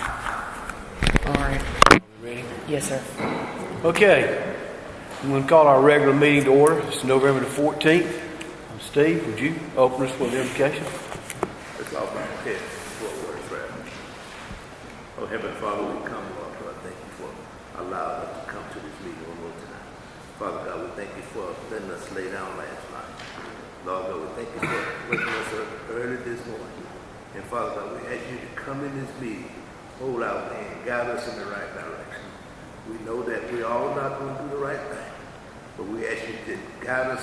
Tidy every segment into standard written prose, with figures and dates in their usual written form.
All right. Ready? Yes, sir. Okay. I'm going to call our regular meeting to order. It's November the 14th. Steve, would you open us with the invocation? Let's all bow our heads for a word of prayer. Oh, Heavenly Father, we come, Lord God. Thank you for allowing us to come to this meeting one more time. Father God, we thank you for letting us lay down last night. Lord God, we thank you for waking us up early this morning. And Father God, we ask you to come in this meeting, hold our hand, guide us in the right direction. We know that we're all not going to do the right thing, but we ask you to guide us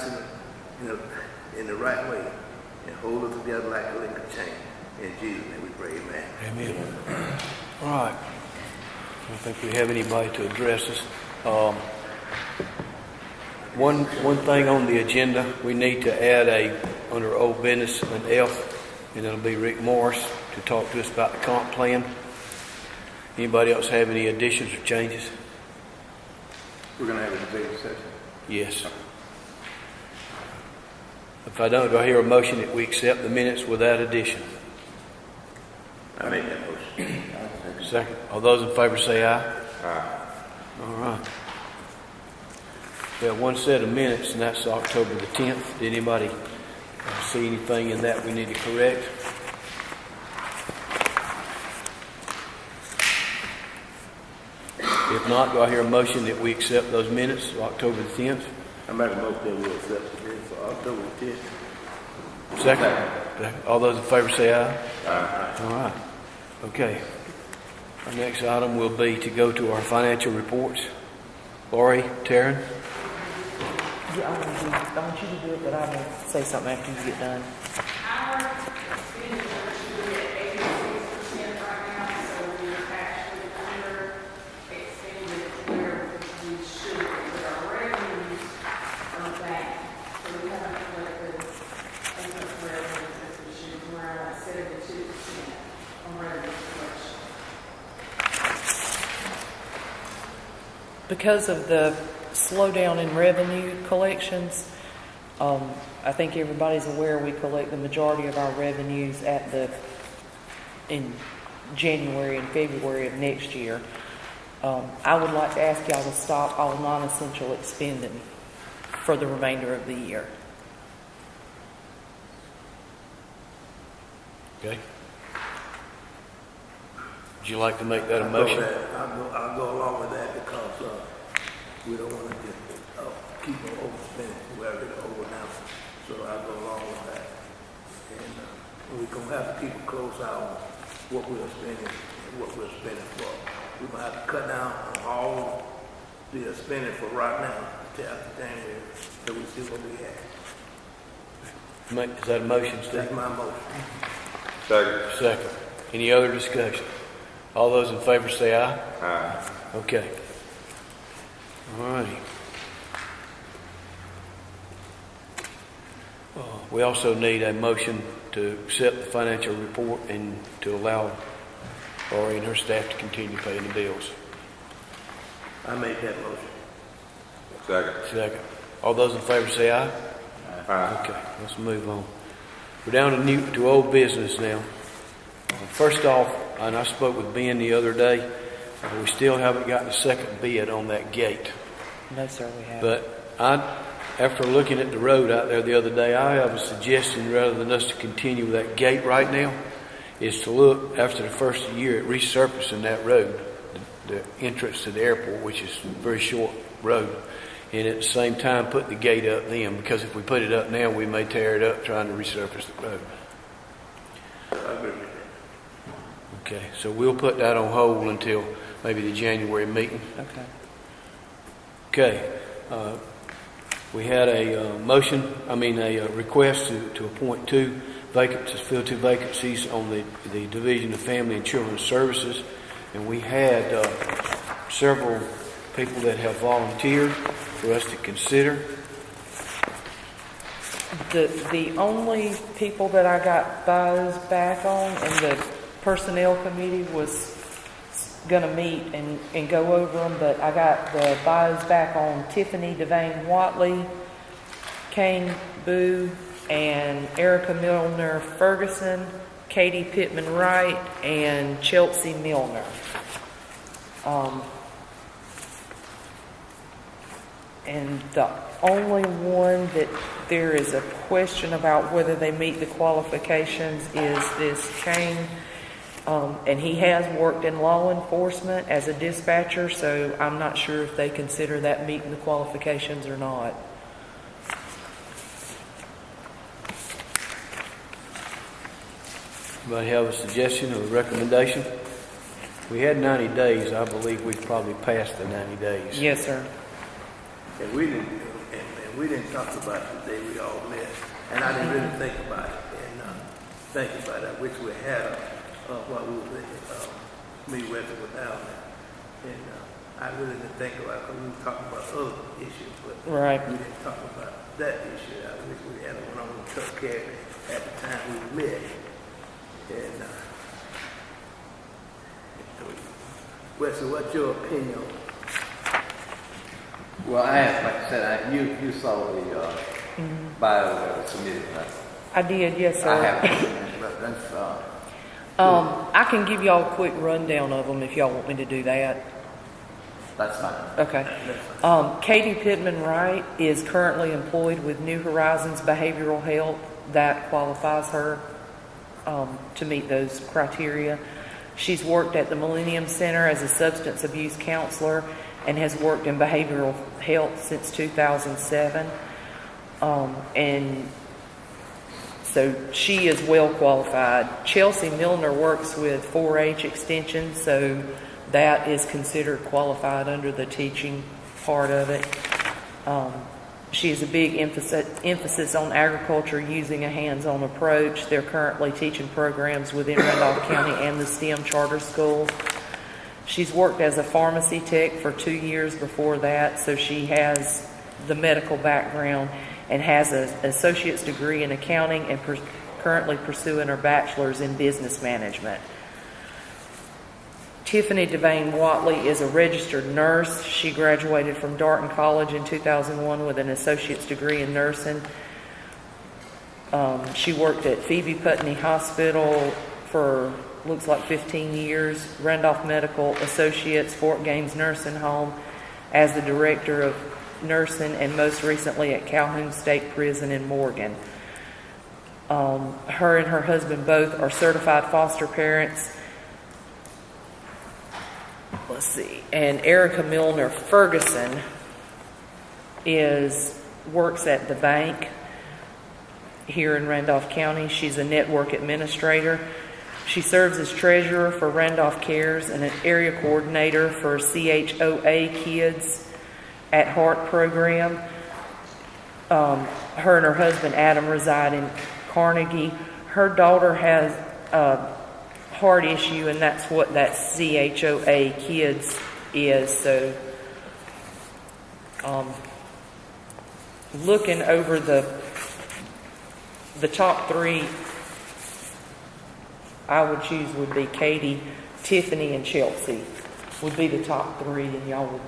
in the right way and hold us together like a link of chain. In Jesus' name we pray, amen. Amen. All right. I don't think we have anybody to address us. One thing on the agenda, we need to add under old business an F, and it'll be Rick Morris to talk to us about the comp plan. Anybody else have any additions or changes? We're going to have an executive session. Yes. If I don't, do I hear a motion that we accept the minutes with that addition? I make that motion. Second. All those in favor say aye. Aye. All right. We have one set of minutes, and that's October the 10th. Did anybody see anything in that we need to correct? If not, do I hear a motion that we accept those minutes of October the 10th? I make a motion that we accept the minutes for October 10th. Second. All those in favor say aye. Aye. All right. Okay. Our next item will be to go to our financial reports. Lori, Taryn? Yeah, I want you to do it, but I will say something after you get done. Our expenditure should be at 86% right now, so we're actually under expended where we should, but our revenues are back. So we haven't collected as much revenue as we should. We're at 72% on revenue collection. Because of the slowdown in revenue collections, I think everybody's aware we collect the majority of our revenues in January and February of next year. I would like to ask y'all to stop all non-essential expending for the remainder of the year. Okay. Would you like to make that a motion? I'll go along with that because we don't want to just keep on overspending. We're already over now. So I'll go along with that. And we're going to have to keep a close eye on what we're spending and what we're spending for. We're going to have to cut down on all the spending for right now until after January so we see what we have. Is that a motion, Steve? That's my motion. Second. Any other discussion? All those in favor say aye. Aye. Okay. All righty. We also need a motion to accept the financial report and to allow Lori and her staff to continue paying the bills. I make that motion. Second. All those in favor say aye. Aye. Okay, let's move on. We're down to old business now. First off, and I spoke with Ben the other day, we still haven't gotten a second bid on that gate. No, sir, we haven't. But after looking at the road out there the other day, I have a suggestion rather than us to continue with that gate right now, is to look after the first year at resurfacing that road, the entrance to the airport, which is a very short road, and at the same time put the gate up then, because if we put it up now, we may tear it up trying to resurface the road. I agree with that. Okay, so we'll put that on hold until maybe the January meeting. Okay. Okay. We had a request to appoint fill two vacancies on the Division of Family and Children's Services, and we had several people that have volunteered for us to consider. The only people that I got those back on, and the personnel committee was going to meet and go over them, but I got the bios back on Tiffany Devane Watley, Kane Boo, and Erica Milner Ferguson, Katie Pittman Wright, and Chelsea Milner. And the only one that there is a question about whether they meet the qualifications is this Kane. And he has worked in law enforcement as a dispatcher, so I'm not sure if they consider that meeting the qualifications or not. Anybody have a suggestion or a recommendation? We had 90 days. I believe we've probably passed the 90 days. Yes, sir. And we didn't talk about it the day we all met, and I didn't really think about it, and think about it. I wish we had while we were me Weston was down there, and I really didn't think about it because we were talking about other issues, but Right. we didn't talk about that issue. I wish we had one on the truck carrier at the time we met, and Weston, what's your opinion? Well, I have, like I said, you saw the bio that was submitted. I did, yes, sir. I have, but that's, I can give y'all a quick rundown of them if y'all want me to do that. that's fine. Okay. Katie Pittman Wright is currently employed with New Horizons Behavioral Health. That qualifies her to meet those criteria. She's worked at the Millennium Center as a substance abuse counselor and has worked in behavioral health since 2007. And so she is well qualified. Chelsea Milner works with 4-H Extension, so that is considered qualified under the teaching part of it. She has a big emphasis on agriculture using a hands-on approach. They're currently teaching programs within Randolph County and the STEM charter school. She's worked as a pharmacy tech for 2 years before that, so she has the medical background and has an associate's degree in accounting and currently pursuing her bachelor's in business management. Tiffany Devane Watley is a registered nurse. She graduated from Darton College in 2001 with an associate's degree in nursing. She worked at Phoebe Putney Hospital for looks like 15 years, Randolph Medical Associates, Fort Gaines Nursing Home as the director of nursing, and most recently at Calhoun State Prison in Morgan. Her and her husband both are certified foster parents. Let's see. And Erica Milner Ferguson works at the bank here in Randolph County. She's a network administrator. She serves as treasurer for Randolph Cares and an area coordinator for CHOA Kids at Heart program. Her and her husband Adam reside in Carnegie. Her daughter has a heart issue, and that's what that CHOA Kids is. So looking over the top three I would choose would be Katie, Tiffany, and Chelsea would be the top three, and y'all would.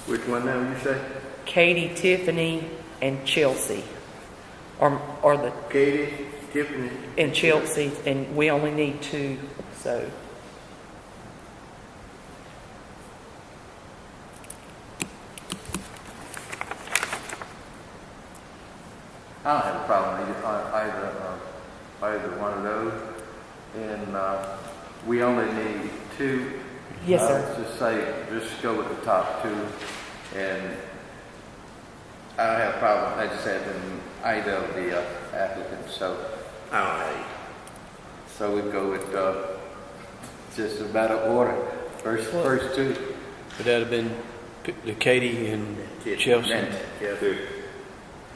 Which one now you say? Katie, Tiffany, and Chelsea, or the Katie, Tiffany, and Chelsea, and we only need 2, so. I don't have a problem with either one of those. And we only need 2. Yes, sir. Just go with the top 2. And I don't have a problem. I just have either of the applicants. So I don't have. So we go with just a matter of order. First 2. Would that have been the Katie and Chelsea?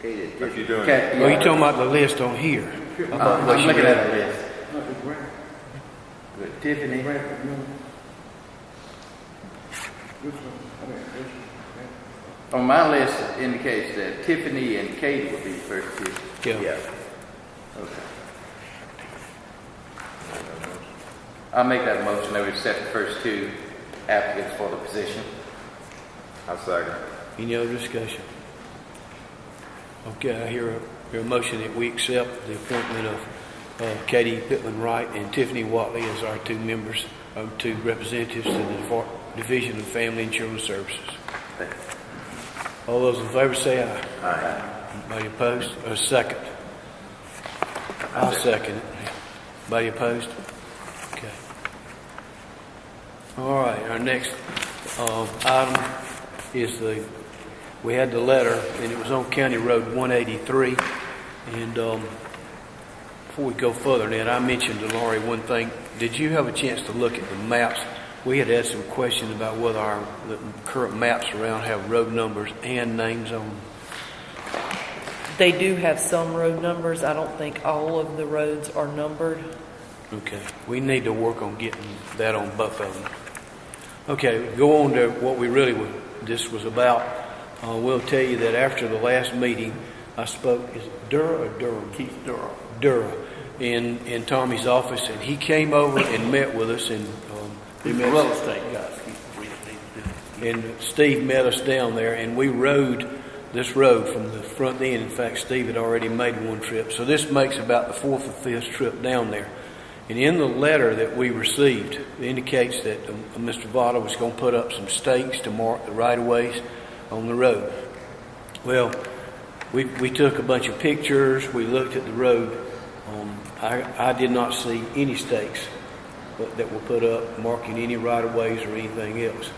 Katie, If you're doing Oh, you're talking about the list on here. I'm looking at the list. With Tiffany. On my list, it indicates that Tiffany and Katie will be the first 2. Yeah. Okay. I'll make that motion that we accept the first 2 applicants for the position. I'll second. Any other discussion? Okay, I hear a motion that we accept the appointment of Katie Pittman-Wright and Tiffany Watley as our two members, two representatives to the Division of Family and Children's Services. All those in favor say aye. Aye. Anybody opposed? Or second? I'll second it. Anybody opposed? Okay. All right, our next item is we had the letter, and it was on County Road 183. And before we go further, Ned, I mentioned to Laurie one thing. Did you have a chance to look at the maps? We had some questions about whether the current maps around have road numbers and names on them. They do have some road numbers. I don't think all of the roads are numbered. Okay, we need to work on getting that on both of them. Okay, go on to what this was about. We'll tell you that after the last meeting, I spoke, is it Dura or Durham? Keith Durham. Dura, in Tommy's office, and he came over and met with us, and He's a real estate guy. and Steve met us down there, and we rode this road from the front end. In fact, Steve had already made one trip, so this makes about the fourth or fifth trip down there. And in the letter that we received, it indicates that Mr. Vada was going to put up some stakes to mark the right-of-ways on the road. Well, we took a bunch of pictures. We looked at the road. I did not see any stakes that were put up marking any right-of-ways or anything else.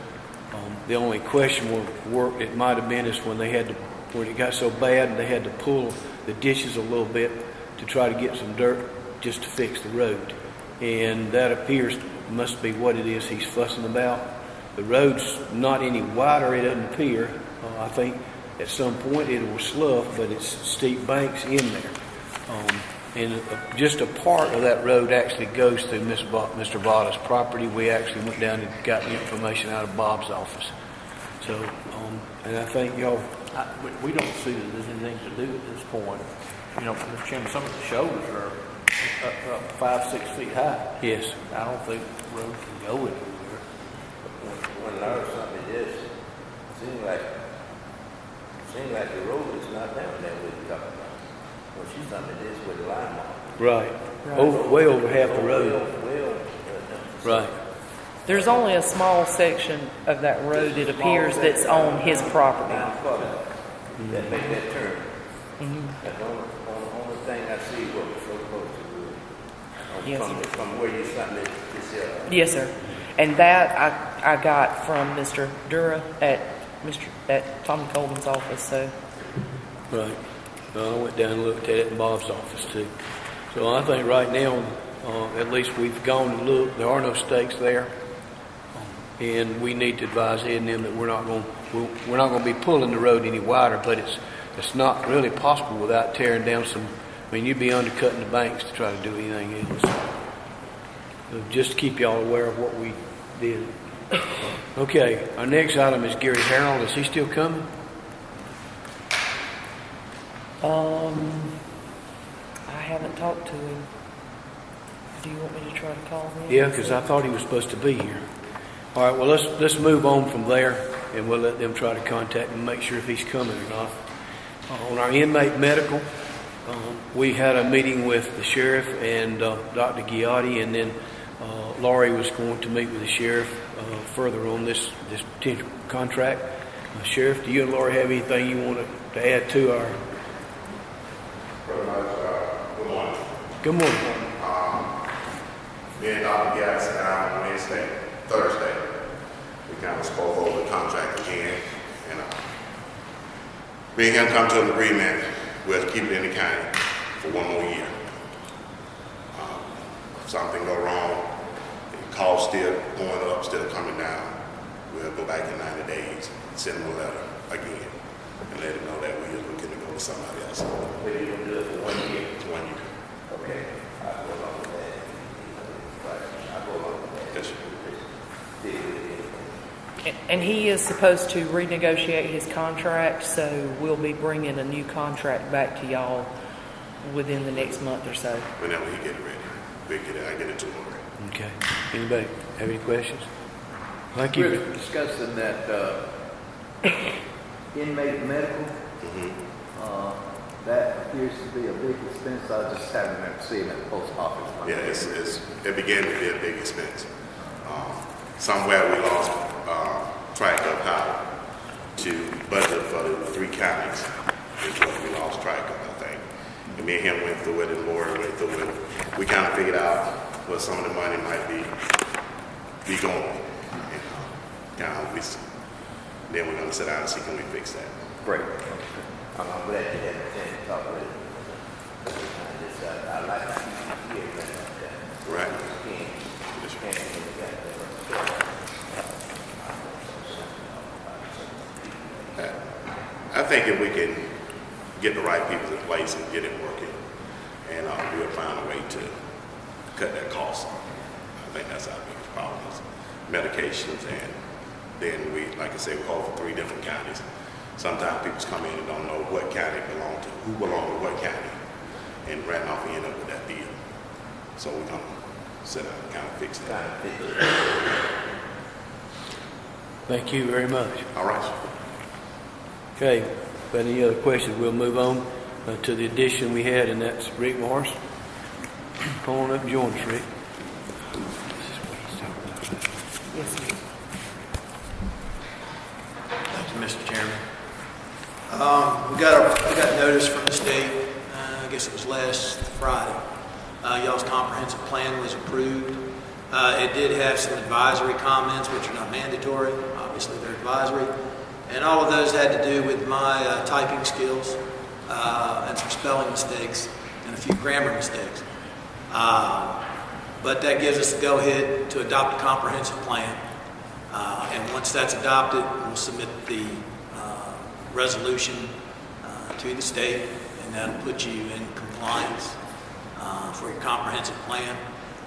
The only questionable work it might have been is when it got so bad they had to pull the ditches a little bit to try to get some dirt just to fix the road. And that must be what it is he's fussing about. The road's not any wider, it doesn't appear. I think at some point it will slough, but it's steep banks in there. And just a part of that road actually goes through Mr. Vada's property. We actually went down and got the information out of Bob's office. So, and I think y'all... We don't see that there's anything to do at this point. You know, Mr. Chairman, some of the shoulders are up 5-6 feet high. Yes. I don't think the road can go anywhere. When I learned something like this, it seemed like the road is not down there where you're talking about. When she's done it this with the line mark. Right. Way over half the road. Right. There's only a small section of that road, it appears, that's on his property. That make that turn. That's the only thing I see what was so close to the road. Yes. From where you started this Yes, sir. And that I got from Mr. Dura at Tommy Coleman's office. So Right. I went down and looked at it in Bob's office too. So I think right now, at least we've gone and looked. There are no stakes there, and we need to advise Ed and them that we're not going to be pulling the road any wider. But it's not really possible without tearing down some. I mean, you'd be undercutting the banks to try to do anything else. So just to keep y'all aware of what we did. Okay, our next item is Gary Harrell. Is he still coming? I haven't talked to him. Do you want me to try to call him? Yeah, because I thought he was supposed to be here. All right, well, let's move on from there, and we'll let them try to contact him and make sure if he's coming or not. On our inmate medical, we had a meeting with the sheriff and Dr. Giotti, and then Laurie was going to meet with the sheriff further on this potential contract. Sheriff, do you and Laurie have anything you want to add to our... Good morning. Good morning. Me and Dr. Giotti sat down Thursday. We kind of spoke over the contract again, and me and him come to an agreement with keep it in the county for 1 more year. If something go wrong, the cost still going up, still coming down, we'll go back in 90 days, send him a letter again, and let him know that we are looking to go to somebody else. Maybe you can do it for 1 year. 1 year. Okay. I'll go along with that. I'll go along with that. Yes, sir. And he is supposed to renegotiate his contract, so we'll be bringing a new contract back to y'all within the next month or so. Whenever he get it ready, I get it to him. Okay. Anybody have any questions? Thank you. We're discussing that inmate medical. That appears to be a big expense. I just haven't ever seen it at the post office. Yeah, it began to be a big expense. Somewhere we lost track of how to budget for the 3 counties. Is what we lost track of, I think. And me and him went through it, and Lori went through it. We kind of figured out where some of the money might be going. Then we're going to sit down and see can we fix that. Great. I'm glad you had a chance to talk with him. I like to hear that. Right. I think if we can get the right people in place and get it working, and we'll find a way to cut that cost. I think that's our biggest problem is medications, and then we, like I said, we hold for 3 different counties. Sometimes people come in and don't know what county belong to, who belong to what county, and Randolph end up with that deal. So we're gonna sit down and kind of fix that. Thank you very much. All right. Okay, but any other questions, we'll move on to the addition we had, and that's Rick Morris. Come on up and join us, Rick. Yes, sir. Thank you, Mr. Chairman. We got notice from the state, I guess it was last Friday. Y'all's comprehensive plan was approved. It did have some advisory comments, which are not mandatory. Obviously, they're advisory. And all of those had to do with my typing skills and some spelling mistakes and a few grammar mistakes. But that gives us the go-ahead to adopt a comprehensive plan. And once that's adopted, we'll submit the resolution to the state, and that'll put you in compliance for your comprehensive plan.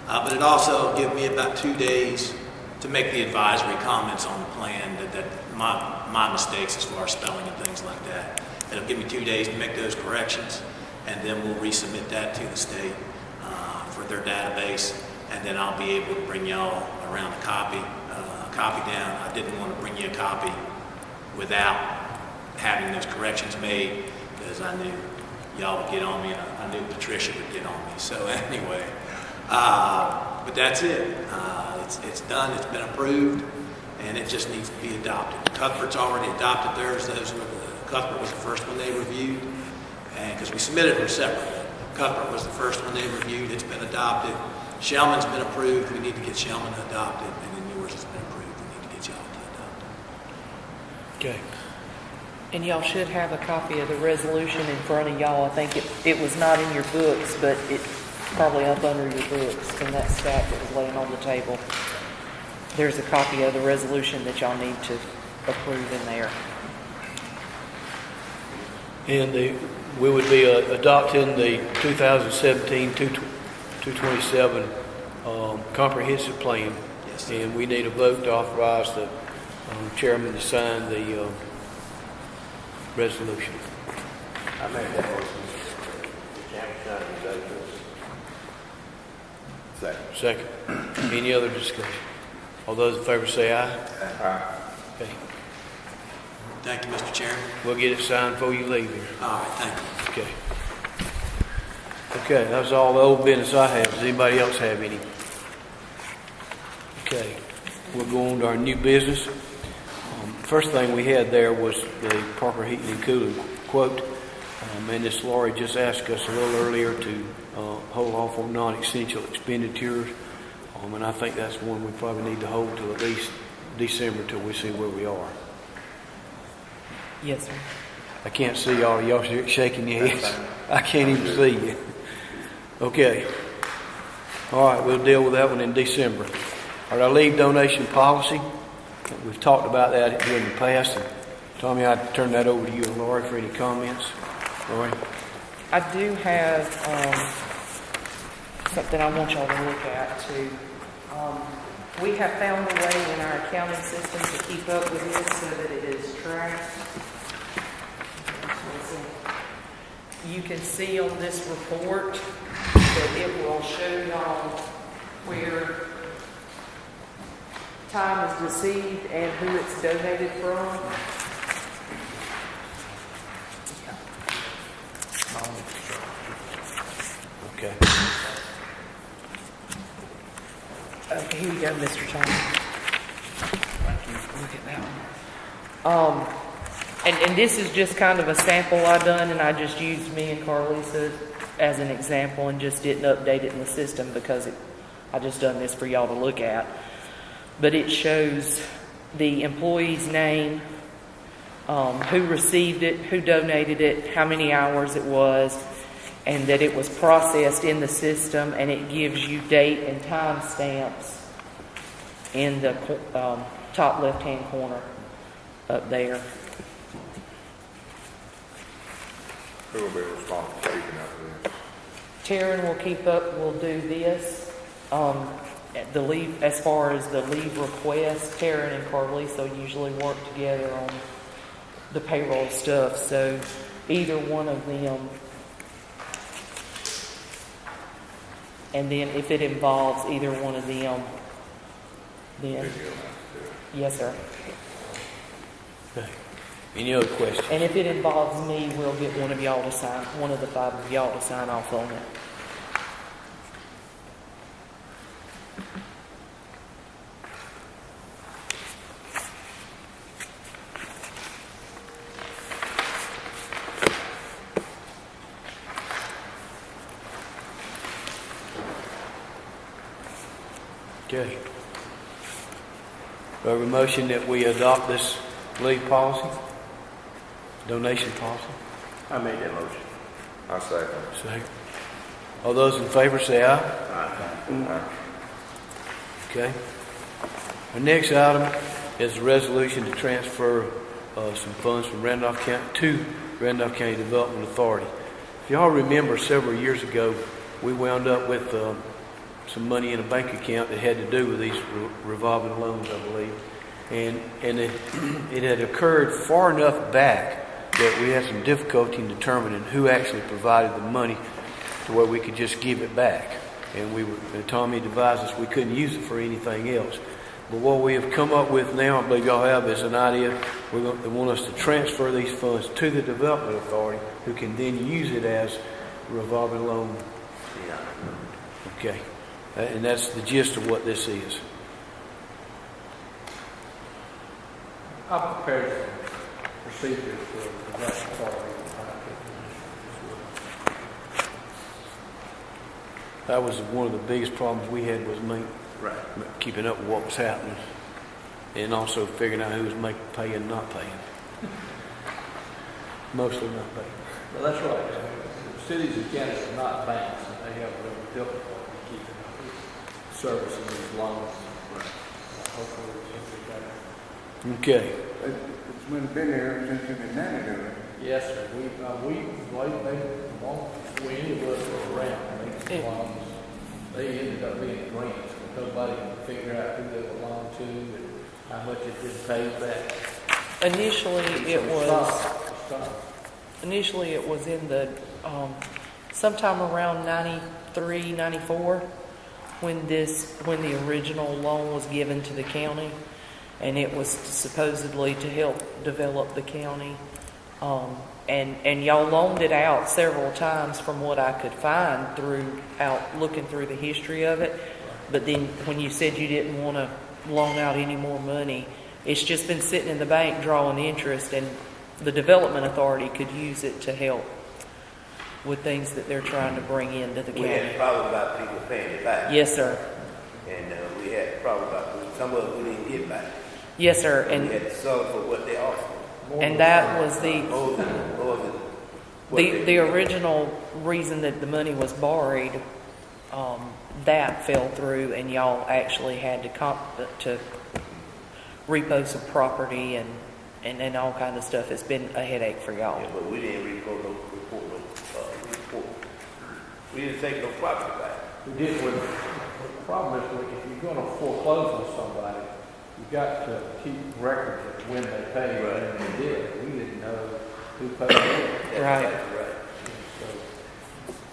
But it also will give me about 2 days to make the advisory comments on the plan that my mistakes as far as spelling and things like that. It'll give me 2 days to make those corrections, and then we'll resubmit that to the state for their database, and then I'll be able to bring y'all around a copy down. I didn't want to bring you a copy without having those corrections made, because I knew y'all would get on me, and I knew Patricia would get on me. So anyway, but that's it. It's done. It's been approved, and it just needs to be adopted. Cuthbert's already adopted theirs. Cuthbert was the first one they reviewed, and because we submitted them separately. Cuthbert was the first one they reviewed. It's been adopted. Shellman's been approved. We need to get Shellman adopted, and then yours has been approved. We need to get y'all to adopt it. Okay. And y'all should have a copy of the resolution in front of y'all. I think it was not in your books, but it's probably up under your books in that stack that was laying on the table. There's a copy of the resolution that y'all need to approve in there. And we would be adopting the 2017-227 comprehensive plan. Yes, sir. And we need a vote to authorize the chairman to sign the resolution. I make that motion. The chairman signed the resolution. Second. Second. Any other discussion? All those in favor say aye. Aye. Okay. Thank you, Mr. Chairman. We'll get it signed before you leave here. All right, thank you. Okay. Okay, that's all the old business I have. Does anybody else have any? Okay, we'll go on to our new business. First thing we had there was the Parker Heating and Cooling quote. And this Laurie just asked us a little earlier to hold off on non-essential expenditures. And I think that's one we probably need to hold till at least December till we see where we are. Yes, sir. I can't see y'all. Y'all shaking your heads. I can't even see you. Okay. All right, we'll deal with that one in December. All right, our leave donation policy. We've talked about that in the past. And Tommy, I'd turn that over to you and Laurie for any comments. Laurie? I do have something I want y'all to look at too. We have found a way in our accounting system to keep up with this so that it is tracked. You can see on this report that it will show y'all where time is received and who it's donated from. Here you go, Mr. Thomas. Look at that one. And this is just kind of a sample I done, and I just used me and Carlisa as an example and just didn't update it in the system because I just done this for y'all to look at. But it shows the employee's name, who received it, who donated it, how many hours it was, and that it was processed in the system, and it gives you date and time stamps in the top left-hand corner up there. Who will be responsible for keeping up with this? Taryn will do this. The leave, as far as the leave request, Taryn and Carlisa usually work together on the payroll stuff, so either one of them. And then if it involves either one of them, then, yes, sir. Okay. Any other questions? And if it involves me, we'll get one of y'all to sign, one of the 5 of y'all to sign off on it. Okay. Do I have a motion that we adopt this leave policy? Donation policy? I made that motion. I second. Second. All those in favor say aye. Aye. Okay. Our next item is a resolution to transfer some funds from Randolph County to Randolph County Development Authority. If y'all remember, several years ago, we wound up with some money in a bank account that had to do with these revolving loans, I believe. And it had occurred far enough back that we had some difficulty in determining who actually provided the money to where we could just give it back. And Tommy advised us we couldn't use it for anything else. But what we have come up with now, I believe y'all have, is an idea. They want us to transfer these funds to the Development Authority, who can then use it as revolving loan. Yeah. Okay. And that's the gist of what this is. I prepared some procedures for the rest of That was one of the biggest problems we had, was Right. keeping up with what was happening, and also figuring out who was paying and not paying. Mostly not paying. Well, that's right. Cities and counties are not banks, and they have a little difficulty keeping up with servicing these loans. Hopefully, it's better. Okay. It's been there since the 90s. Yes, sir. We any of us were around making loans. They ended up being grants, but nobody could figure out who they belonged to and how much it did pay back. Initially, it was in the sometime around 93, 94 when the original loan was given to the county, and it was supposedly to help develop the county. And y'all loaned it out several times from what I could find looking through the history of it. But then when you said you didn't want to loan out any more money, it's just been sitting in the bank drawing interest, and the Development Authority could use it to help with things that they're trying to bring into the We had a county. problem about people paying it back. Yes, sir. And we had a problem about some of it we didn't get back. Yes, sir. We had to sell for what they offered. And that was the original reason that the money was borrowed. That fell through, and y'all actually had to repo some property and all kind of stuff. It's been a headache for y'all. Yeah, but we didn't report. We didn't take no property back. We did. The problem is, if you're going to foreclose on somebody, you got to keep records of when they paid and when they did. We didn't know who paid what. Right. Right. So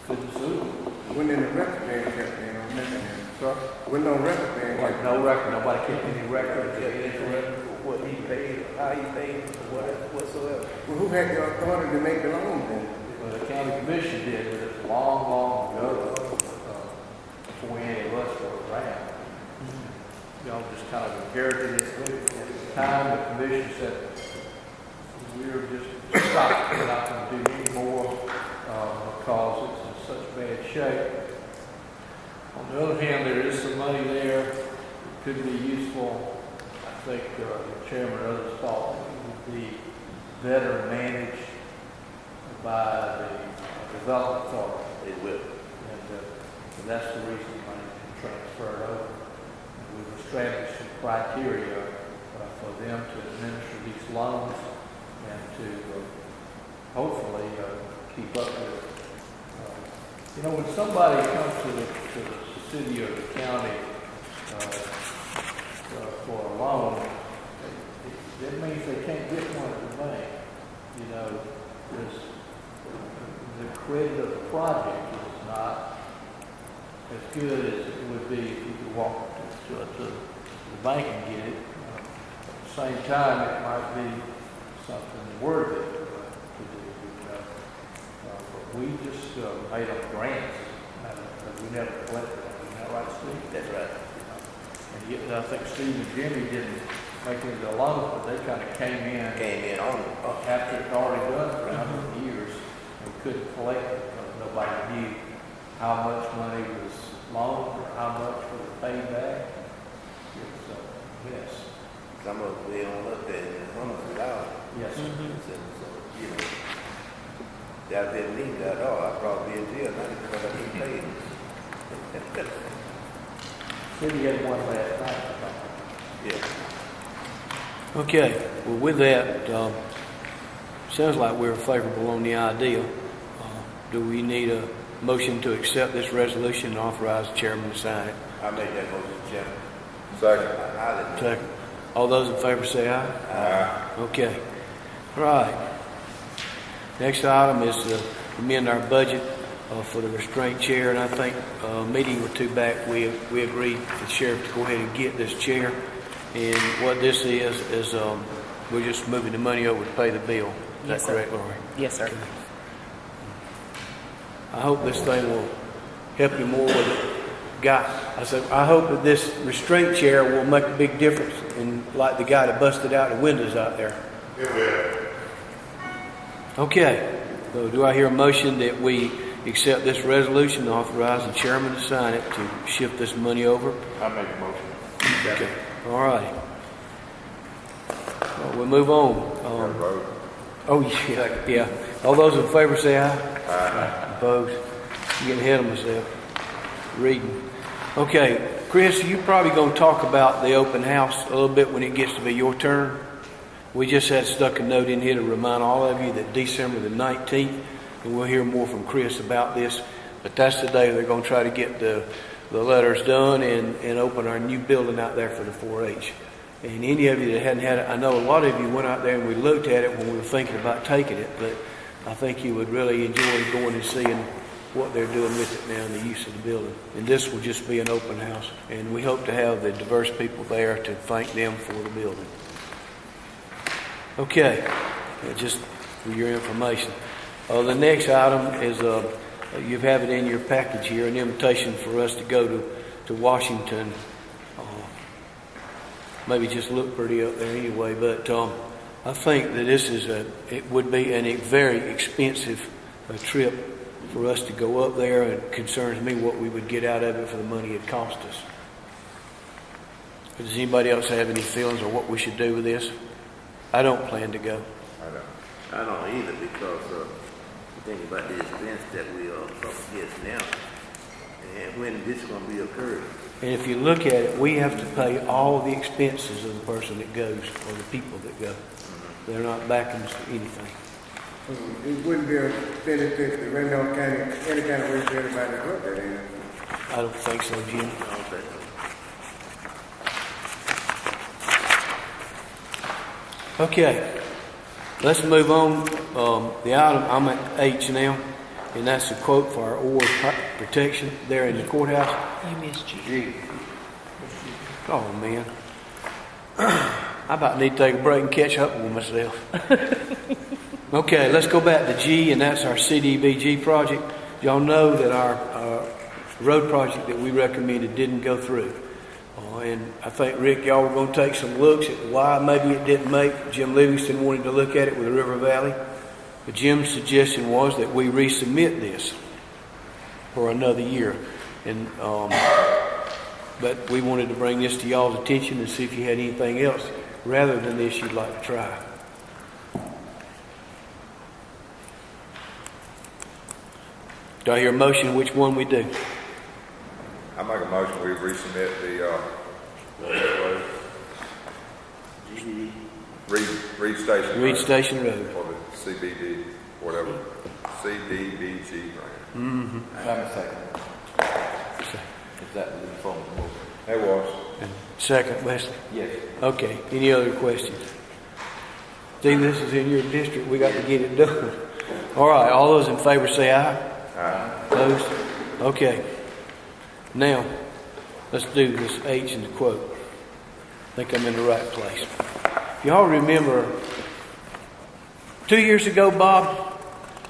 couldn't sue them. When in the record band kept in on nothing. Sir? When no record band Like kept no record. Nobody kept any record of any record. What he paid, how he paid, whatsoever. Well, who had the authority to make the loan then? Well, the county commission did, but it's long, long ago, before any of us were around. y'all just kind of inherited it. At the time, the commission said, we're just stopped, we're not going to do any more because it's in such bad shape. On the other hand, there is some money there that could be useful. I think the chairman and others thought it would be better managed by the development authority. It will. And that's the reason money can transfer over. And we've established some criteria for them to administer these loans and to hopefully keep up with it. When somebody comes to the city or the county for a loan, that means they can't get one at the bank. The credit of the project is not as good as it would be if you could walk to the bank and get it. At the same time, it might be something worthy to do. But we just made up grants. We never collected them. Isn't that right, Steve? That's right. And yet, I think Steve and Jimmy didn't make it into a loan, but they kind of came in on after it had already done for a number of years. We couldn't collect it because nobody knew how much money was loaned or how much was paid back. It's a mess. Some of them on up there in hundreds of dollars. Yes. So, that didn't mean that at all. I'd probably be in jail now because I didn't pay it. City had one last night. Yeah. Okay, well, with that, sounds like we're favorable on the idea. Do we need a motion to accept this resolution and authorize the chairman to sign it? I made that motion, Chairman. Second. Second. All those in favor say aye. Aye. Okay. All right. Next item is to amend our budget for the restraint chair, and I think a meeting or two back we agreed with the sheriff to go ahead and get this chair. And what this is we're just moving the money over to pay the bill. Is Yes, that sir. correct, Lori? Yes, sir. I hope this thing will help you more with it. I hope that this restraint chair will make a big difference in like the guy that busted out the windows out there. It will. Okay, so do I hear a motion that we accept this resolution and authorize the chairman to sign it to shift this money over? I make a motion. Okay, all right. Well, we'll move on. Vote. Oh, yeah. All those in favor say aye. Aye. Opposed? I'm getting ahead of myself. Reading. Okay, Chris, you're probably going to talk about the open house a little bit when it gets to be your turn. We just had stuck a note in here to remind all of you that December the 19th, and we'll hear more from Chris about this, but that's the day they're going to try to get the letters done and open our new building out there for the 4-H. And any of you that hadn't had it, I know a lot of you went out there and we looked at it when we were thinking about taking it, but I think you would really enjoy going and seeing what they're doing with it now and the use of the building. And this will just be an open house, and we hope to have the diverse people there to thank them for the building. Okay, just for your information. The next item is, you have it in your package here, an invitation for us to go to Washington. Maybe just look pretty up there anyway, but I think that it would be a very expensive trip for us to go up there. It concerns me what we would get out of it for the money it cost us. Does anybody else have any feelings on what we should do with this? I don't plan to go. I don't either because you think about the expense that we are up against now and when this is going to be occurring. And if you look at it, we have to pay all the expenses of the person that goes or the people that go. They're not backing us for anything. It wouldn't be a benefit to Randolph County, any kind of way for everybody to go up there, ain't it? I don't think so, Jim. I don't think so. Okay, let's move on. The item, I'm at H now, and that's a quote for our oil protection there in the courthouse. You missed G. Gee. Oh, man. I about need to take a break and catch up with myself. Okay, let's go back to G, and that's our CDBG project. Y'all know that our road project that we recommended didn't go through. And I think, Rick, y'all were going to take some looks at why maybe it didn't make. Jim Livingston wanted to look at it with the River Valley. But Jim's suggestion was that we resubmit this for another year. And but we wanted to bring this to y'all's attention and see if you had anything else rather than this you'd like to try. Do I hear a motion which one we do? I make a motion, we resubmit the, Reed Station. Reed Station Road. For the CBD, whatever, CDBG grant. Mm-hmm. I'm a second. Is that the form of the motion? It was. And second, Wesley? Yes. Okay. Any other questions? See, this is in your district. We got to get it done. All right. All those in favor say aye. Aye. Opposed? Okay. Now, let's do this H in the quote. I think I'm in the right place. Y'all remember 2 years ago, Bob,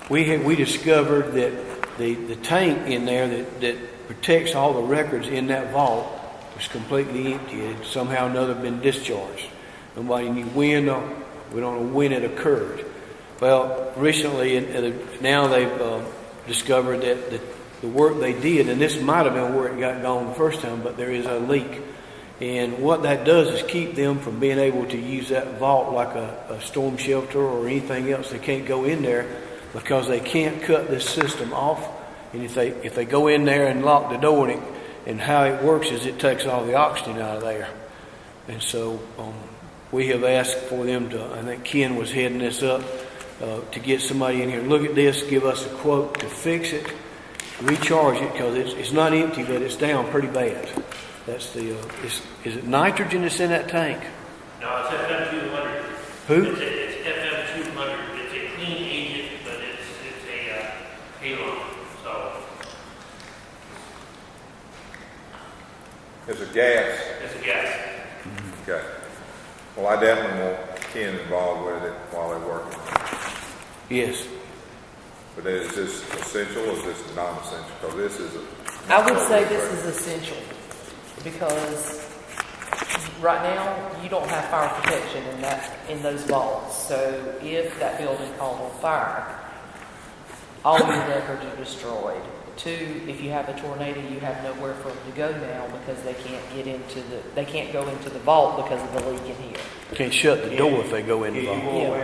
we discovered that the tank in there that protects all the records in that vault was completely empty. It had somehow or another been discharged. Nobody knew when. We don't know when it occurred. Well, recently, now they've discovered that the work they did, and this might have been where it got gone the first time, but there is a leak. And what that does is keep them from being able to use that vault like a storm shelter or anything else. They can't go in there because they can't cut this system off. And if they go in there and lock the door, and how it works is it takes all the oxygen out of there. And so we have asked for them to, I think Ken was heading this up, to get somebody in here, look at this, give us a quote to fix it, recharge it, because it's not empty, but it's down pretty bad. That's the, is it nitrogen that's in that tank? No, it's FM200. Who? It's FM200. It's a clean agent, but it's a halon. So It's a gas. it's a gas. Okay. Well, I definitely want Ken involved with it while they're working. Yes. But is this essential or is this non-essential? Because this is I would say this is essential because right now you don't have fire protection in those vaults. So if that building caught on fire, all your records are destroyed. Two, if you have a tornado, you have nowhere for them to go now because they can't go into the vault because of the leak in here. Can't shut the door if they go in the vault.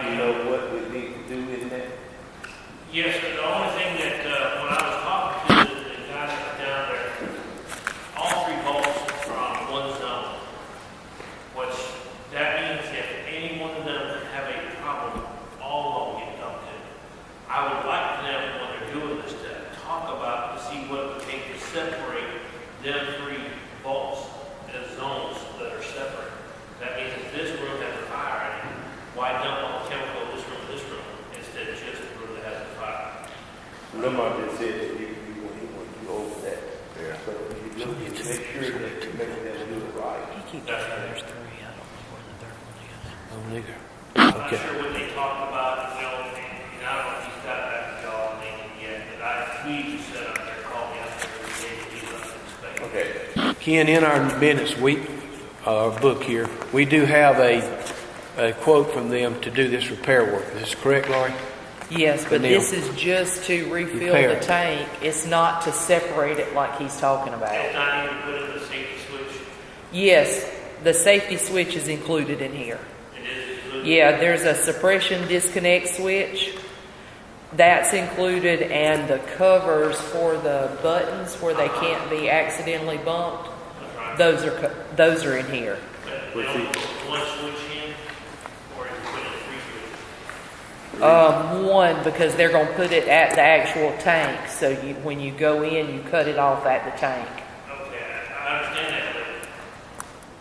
You know what we need to do in that? Yes, the only thing that when I was talking to the guys down there, all three vaults are from one zone. Which that means if any one of them have a problem, all of them get dumped in. I would like them, when they're doing this, to talk about to see what it would take to separate them three vaults as zones that are separate. That means if this room has a fire in it, why dump all the chemical in this room instead of just the room that has a fire? Lamar just said that he want to go over that. Yeah. So you look and make sure that you make them do it right. There's three. I don't know where the third one is. Oh, neither. I'm not Okay. sure what they talked about, and I don't know if he's got back to y'all and anything yet, but we just set up there, called me up there, and gave us some space. Okay. Ken, in our minutes, our book here, we do have a quote from them to do this repair work. Is this correct, Laurie? Yes, but Neil. this is just to refill Repair. the tank. It's not to separate it like he's talking It's about. not even put in the safety switch. Yes, the safety switch is included in here. It is included. Yeah, there's a suppression disconnect switch. That's included, and the covers for the buttons where they can't be accidentally bumped, That's right. those are in here. But they don't put one switch in, or is it put in three switches? One, because they're going to put it at the actual tank, so when you go in, you cut it off at the tank. Okay, I understand that, but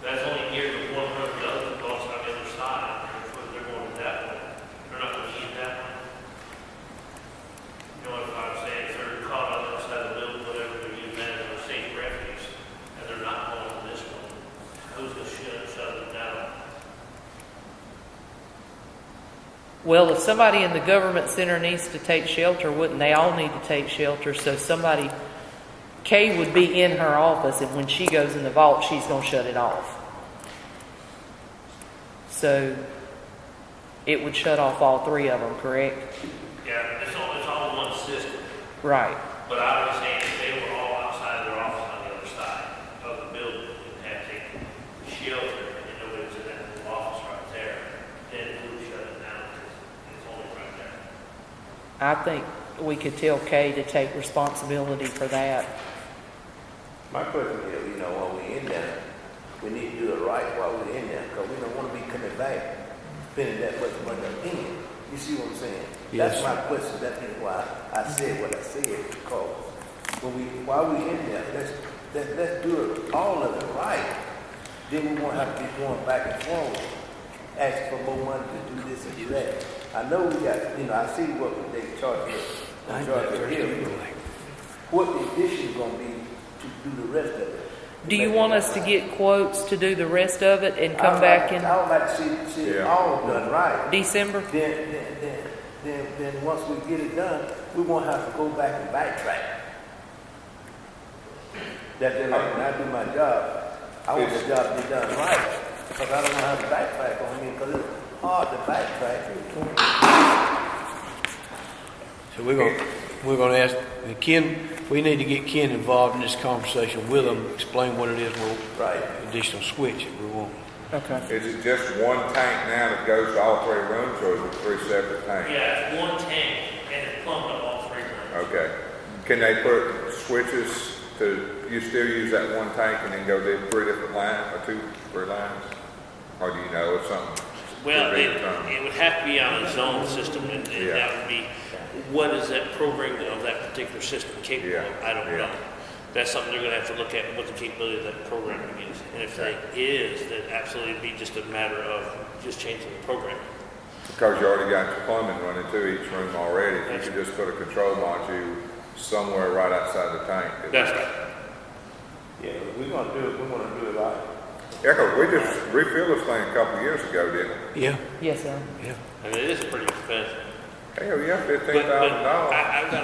that's only near the one room, the other vaults on the other side, they're going to that one. They're not going to use that one. You know what I'm saying? If they're caught on the other side of the building, whatever, they're using that as a safe refuge, and they're not going to this one. Who's going to shut it down? Well, if somebody in the government center needs to take shelter, wouldn't they all need to take shelter? So somebody Kay would be in her office, and when she goes in the vault, she's going to shut it off. So it would shut off all three of them, correct? Yeah, it's all one system. Right. But I was saying if they were all outside their office on the other side of the building and had to take shelter and nobody was in that little office right there, then it would shut it down because it's only right there. I think we could tell Kay to take responsibility for that. My question is, while we're in there, we need to do it right while we're in there, because we don't want to be coming back, spending that much money again. You see what I'm saying? Yes. That's my question. That's why I said what I said, because while we're in there, let's do it, all of it right. Then we won't have to be going back and forth, asking for more money to do this and do that. I know we got, I see what they charge us. What the addition is going to be to do the rest of it. Do you want us to get quotes to do the rest of it and come back in I would like to see it all done right. December? Then once we get it done, we won't have to go back and backtrack. That's like when I do my job, I want the job to be done right, because I don't know how to backtrack on me, because it's hard to backtrack. So we're gonna ask Ken. We need to get Ken involved in this conversation with them. Explain what it is. Right. Additional switch that we want. Okay. Is it just one tank now that goes to all three rooms, or is it three separate tanks? Yeah, it's one tank and it's plumbed up all three rooms. Okay. Can they put switches you still use that one tank and then go to three different lines, or three lines? Or do you know it's something? Well, it would have to be on a zone system, and that would be, what is that program of that particular system capable of? I don't know. That's something they're going to have to look at, what the capability of that programming is. And if it is, then absolutely it'd be just a matter of just changing the program. Because you already got your plumbing running to each room already. If you could just put a control module somewhere right outside the tank. That's right. Yeah, we're going to do it. We want to do it right. Yeah, because we just refilled this thing a couple of years ago, didn't we? Yeah. Yes, sir. Yeah. And it is pretty expensive. Hell yeah, $15,000. I've got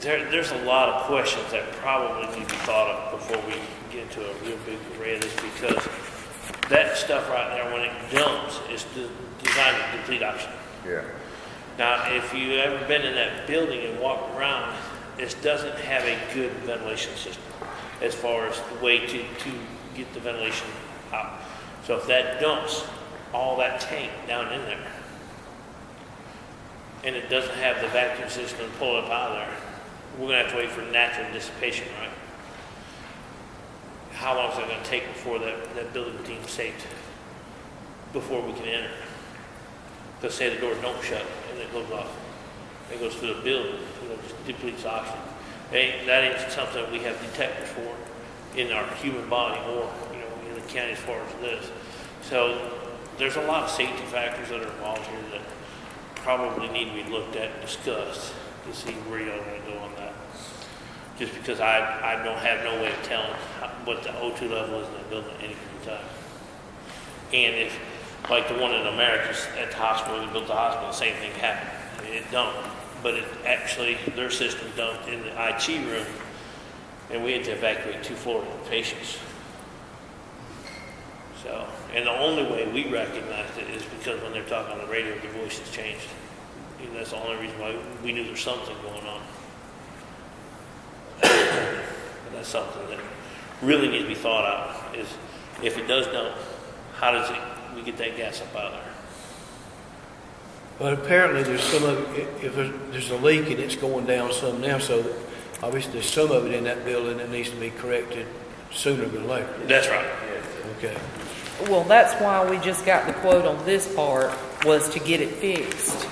to, there's a lot of questions that probably need to be thought of before we get into a real big array of this, because that stuff right there, when it dumps, is designed to deplete oxygen. Yeah. Now, if you've ever been in that building and walked around, this doesn't have a good ventilation system as far as the way to get the ventilation out. So if that dumps all that tank down in there, and it doesn't have the vacuum system to pull it up out of there, we're going to have to wait for natural dissipation, right? How long is it going to take before that building deemed safe before we can enter? Because say the doors don't shut and it goes off. It goes through the building, just depletes oxygen. That ain't something we have detectors for in our human body or in the county as far as this. So there's a lot of safety factors that are involved here that probably need to be looked at and discussed to see where y'all are going to go on that. Just because I don't have no way of telling what the O2 level is in the building at any given time. And if, like the one in Americas at the hospital, they built the hospital, the same thing happened. It dumped, but it actually, their system dumped in the IT room, and we had to evacuate 2 Florida patients. So, and the only way we recognized it is because when they're talking on the radio, their voices changed. That's the only reason why we knew there's something going on. But that's something that really needs to be thought out, is if it does dump, how does we get that gas up out of there? But apparently there's some of it, if there's a leak and it's going down some now, so that obviously there's some of it in that building that needs to be corrected sooner than later. That's right. Okay. Well, that's why we just got the quote on this part, was to get it fixed.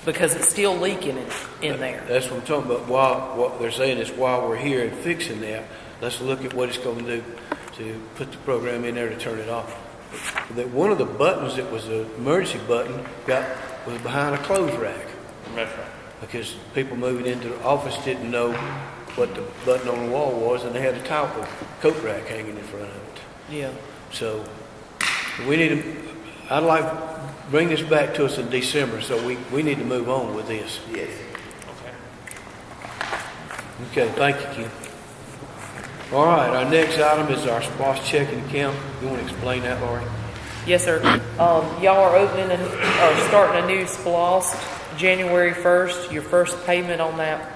Because it's still leaking in there. That's what I'm talking about. What they're saying is while we're here and fixing that, let's look at what it's going to do to put the program in there to turn it off. That one of the buttons that was an emergency button was behind a clothes rack. That's right. Because people moving into the office didn't know what the button on the wall was, and they had a coat rack hanging in front of it. Yeah. So I'd like to bring this back to us in December, so we need to move on with this. Yes. Okay. Okay, thank you, Kim. All right, our next item is our SPOS checking account. You want to explain that, Laurie? Yes, sir. Y'all are opening or starting a new SPLOST January 1st. Your first payment on that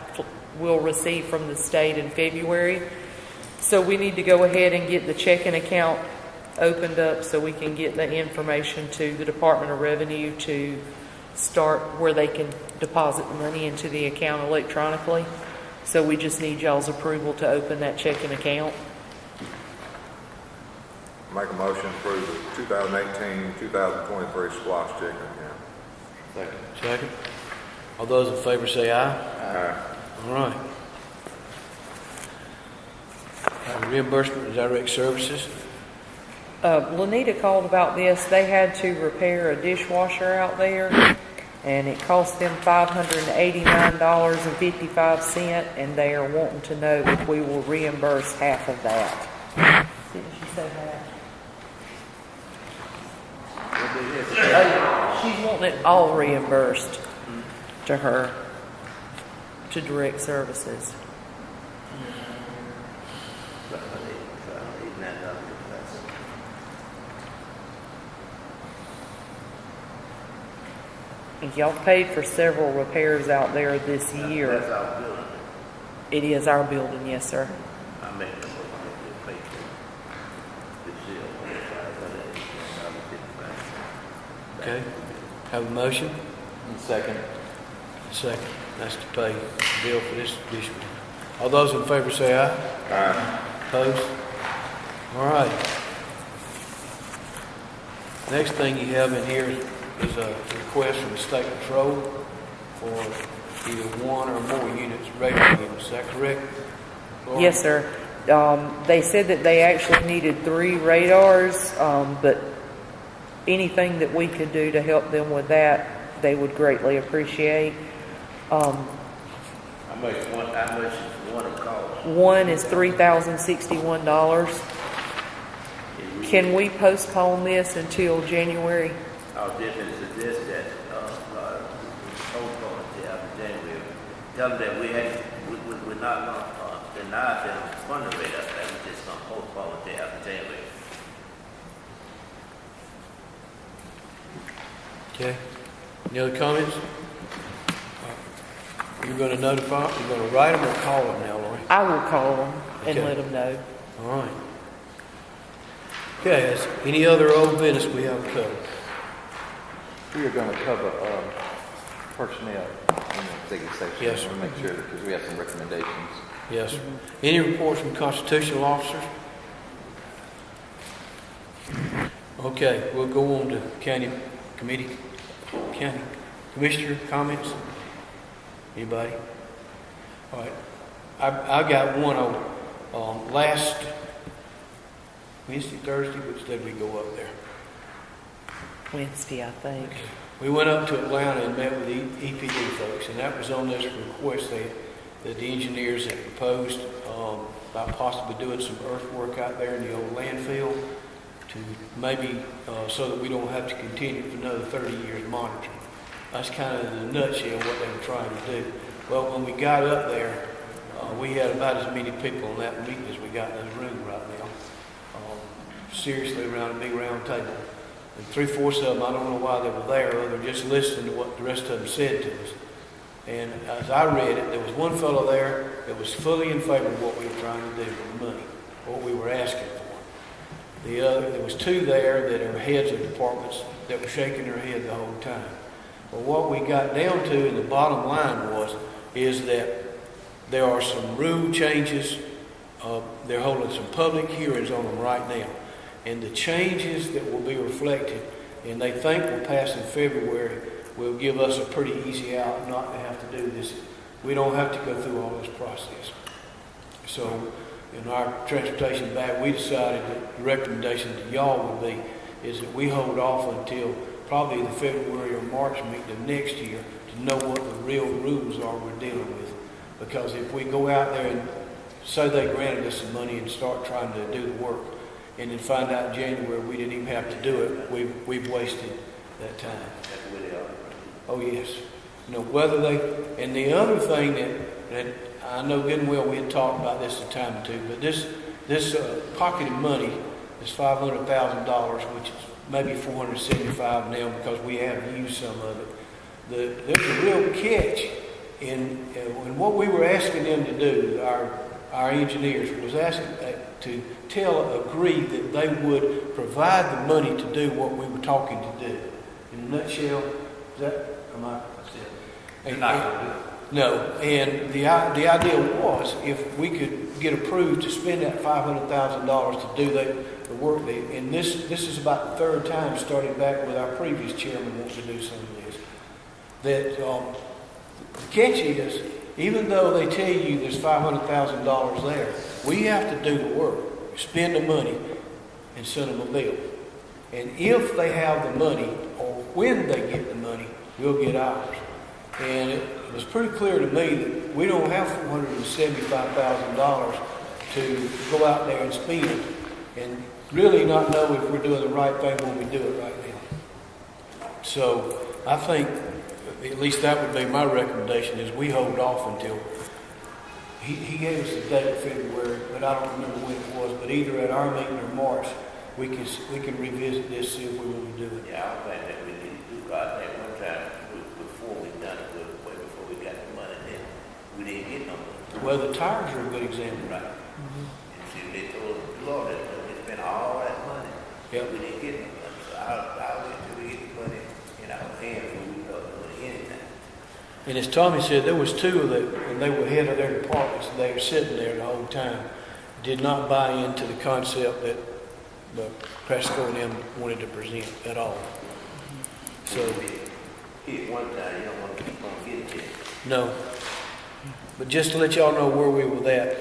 we'll receive from the state in February. So we need to go ahead and get the checking account opened up so we can get the information to the Department of Revenue to start where they can deposit the money into the account electronically. So we just need y'all's approval to open that checking account. Make a motion to approve the 2018-2023 SPLOST checking account. Second. All those in favor say aye. Aye. All right. Reimbursement of direct services. Lanita called about this. They had to repair a dishwasher out there, and it cost them $589.55, and they are wanting to know if we will reimburse half of that. Didn't she say half? She's wanting it all reimbursed to her, to direct services. Y'all paid for several repairs out there this year. That's our building. It is our building, yes, sir. I make them pay for this year. Okay. Have a motion? Second. Second. That's to pay the bill for this dishwasher. All those in favor say aye. Aye. Opposed? All right. Next thing you have in here is a request from the State Patrol for either one or more units, radar units. Is that correct, Laura? Yes, sir. They said that they actually needed 3 radars, but anything that we could do to help them with that, they would greatly appreciate. How much is one cost? One is $3,061. Can we postpone this until January? I was just going to suggest that, postpone it after January. Tell them that we're not going to deny them funding rate after that. We're just going to postpone it after January. Okay. Any other comments? You're going to notify, you're going to write them or call them now, Lori? I will call them and Okay. let them know. All right. Okay, is any other old business we haven't covered? We are going to cover personnel in the executive session. Yes, sir. We'll make sure because we have some recommendations. Yes, sir. Any reports from constitutional officers? Okay, we'll go on to county commissioner comments. Anybody? All right. I got one on last Wednesday, Thursday. Which day did we go up there? Wednesday, I think. Okay. We went up to Atlanta and met with the EPD folks, and that was on this request that the engineers had proposed about possibly doing some earthwork out there in the old landfill to maybe so that we don't have to continue for another 30 years monitoring. That's kind of in a nutshell what they were trying to do. Well, when we got up there, we had about as many people in that meeting as we got in this room right now. Seriously, around a big round table. And 3/4 of them, I don't know why they were there, other than just listening to what the rest of them said to us. And as I read it, there was one fellow there that was fully in favor of what we were trying to do with the money, what we were asking for. There was 2 there that are heads of departments that were shaking their head the whole time. But what we got down to in the bottom line is that there are some rule changes. They're holding some public hearings on them right now. And the changes that will be reflected, and they think will pass in February, will give us a pretty easy out not to have to do this. We don't have to go through all this process. So in our transportation back, we decided that the recommendation to y'all would be is that we hold off until probably the February or March meeting of next year to know what the real rules are we're dealing with. Because if we go out there and say they granted us some money and start trying to do the work, and then find out in January we didn't even have to do it, we've wasted that time. Oh yes, You know, whether they, and the other thing that I know good and well we had talked about this a time or two, but this pocketed money is $500,000, which is maybe $475 now because we have used some of it. There's a real catch in what we were asking them to do. Our engineers was asking to agree that they would provide the money to do what we were talking to do. In a nutshell, is that, am I? You're not going to do it. No, and the idea was if we could get approved to spend that $500,000 to do the work, and this is about the third time, starting back with our previous chairman wants to do some of this, that the catch is, even though they tell you there's $500,000 there, we have to do the work, spend the money, and send them a bill. And if they have the money, or when they get the money, we'll get ours. And it was pretty clear to me that we don't have $475,000 to go out there and spend and really not know if we're doing the right thing when we do it right now. So I think at least that would be my recommendation, is we hold off until he gave us the date of February, but I don't remember when it was, but either at our meeting or March, we can revisit this, see if we want to do it. Yeah, I think that we need to do God that one time before we done it, way before we got the money, then we didn't get no money. Well, the tires are a good example. Right. And see, they told the Lord that we spent all that money. Yep. We didn't get no money. So I'll wait till we get the money in our hands when we start doing anything. And as Tommy said, there was two of them, and they were head of their departments, and they were sitting there the whole time, did not buy into the concept that Cresco and them wanted to present at all. So, Hit one time, you don't want to keep on getting it. no. But just to let y'all know where we were at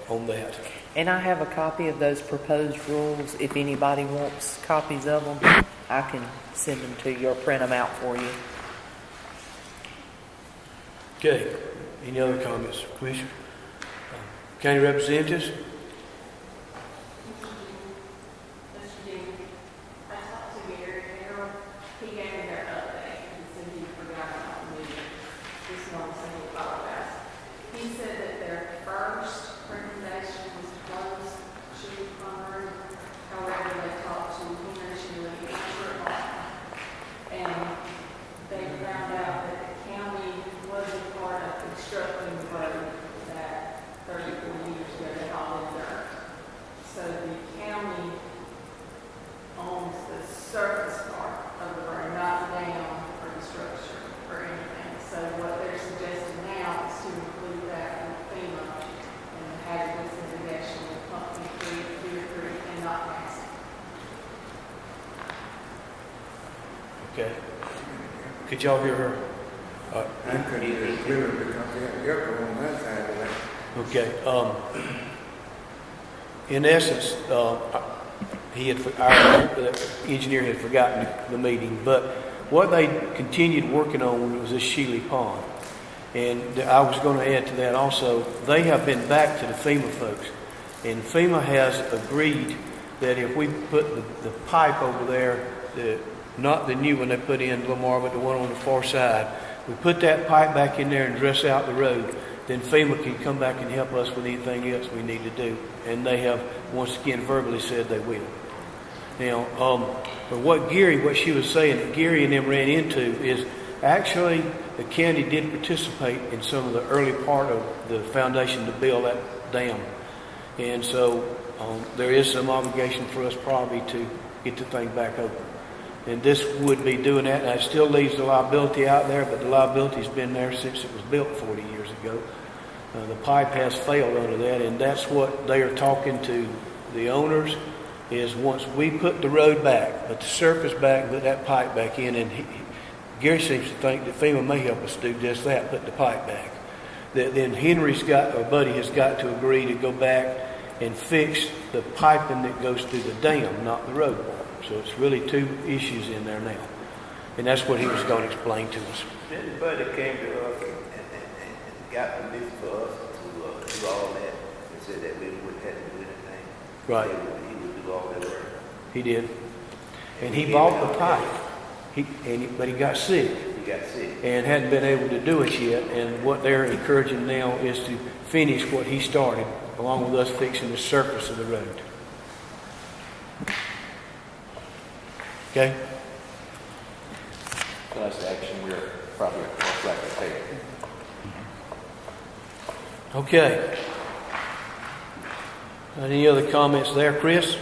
on that. And I have a copy of those proposed rules. If anybody wants copies of them, I can send them to you or print them out for you. Okay. Any other comments, Commissioner? County representatives? Mr. Dean, I talked to Gary Carroll. He gave me their update. He said he forgot about the meeting this morning, so he apologized. He said that their first recommendation was to close Sugar Plum Room. However, they talked to Henry and they found out that the county wasn't part of constructing the road that 34 years ago they hauled in dirt. So the county owns the surface part of the road, not down or the structure or anything. So what they're suggesting now is to include that in FEMA and the hazardous mitigation of Pumpkin Creek, Deer Creek, and not Massey. Okay. Could y'all hear her? I couldn't hear it clearly because they had echo on that side of that. Okay. In essence, our engineer had forgotten the meeting, but what they continued working on was this Shealy Pond. And I was going to add to that also, they have been back to the FEMA folks. And FEMA has agreed that if we put the pipe over there, not the new one they put in Lamar, but the one on the far side, we put that pipe back in there and dress out the road, then FEMA can come back and help us with anything else we need to do. And they have, once again, verbally said they will. Now, but what she was saying, that Gary and them ran into is actually the county did participate in some of the early part of the foundation to build that dam. And so there is some obligation for us probably to get the thing back open. And this would be doing that. Now, it still leaves the liability out there, but the liability's been there since it was built 40 years ago. The pipe has failed under that, and that's what they are talking to the owners, is once we put the road back, put the surface back, put that pipe back in, and Gary seems to think that FEMA may help us do just that, put the pipe back. Then Buddy has got to agree to go back and fix the piping that goes through the dam, not the road part. So it's really two issues in there now. And that's what he was going to explain to us. Then Buddy came to us and got permission for us to do all that and said that we wouldn't have to do anything. Right. He would do all that work. He did. And he bought the pipe. But he got sick. We got sick. and hadn't been able to do it yet. And what they're encouraging now is to finish what he started, along with us fixing the surface of the road. Okay? So that's the action we're probably most likely to take. Okay. Any other comments there, Chris?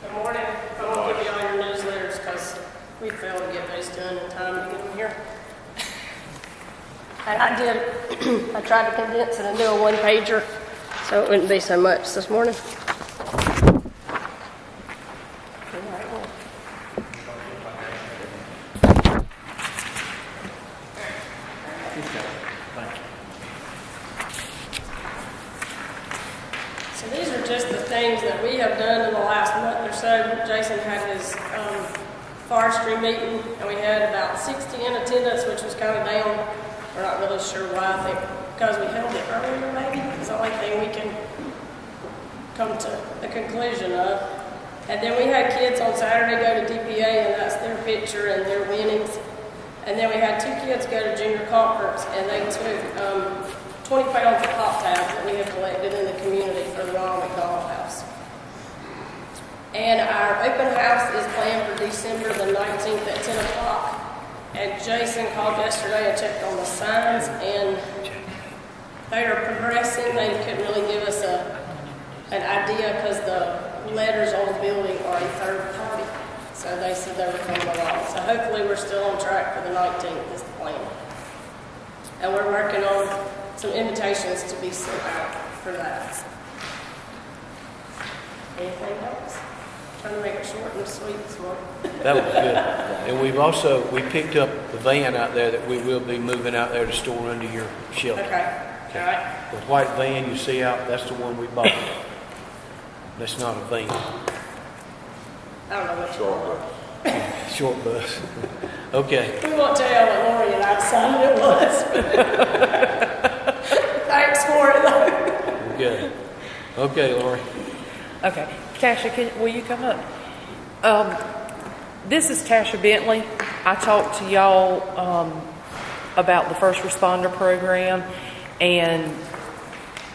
Good morning. I won't give you all your newsletters because we failed to get those done in time to get them here. And I did, I tried to condense it into a one-pager so it wouldn't be so much this morning. So these are just the things that we have done in the last month or so. Jason had his forestry meeting, and we had about 60 in attendance, which was kind of down. We're not really sure why. I think because we held it earlier, maybe. It's the only thing we can come to a conclusion of. And then we had kids on Saturday go to DPA, and that's their picture and their winnings. And then we had 2 kids go to junior conference, and they took 20 pounds of pop tabs that we have collected in the community for the Ronald McDonald House. And our open house is planned for December the 19th at 10 o'clock. And Jason called yesterday and checked on the signs, and they are progressing. They couldn't really give us an idea because the letters on the building are a third party. So they said they were coming along. So hopefully we're still on track for the 19th is the plan. And we're working on some invitations to be sent out for that. Anything else? Trying to make it short and sweet this morning. That was good. And we picked up the van out there that we will be moving out there to store under your shelter. Okay. All right. The white van you see out, that's the one we bought. That's not a van. I don't know what you want. Short bus. Okay. We won't tell you what Lori and I decided it was. Thanks for it, though. Good. Okay, Lori. Okay. Tasha, will you come up? This is Tasha Bentley. I talked to y'all about the first responder program, and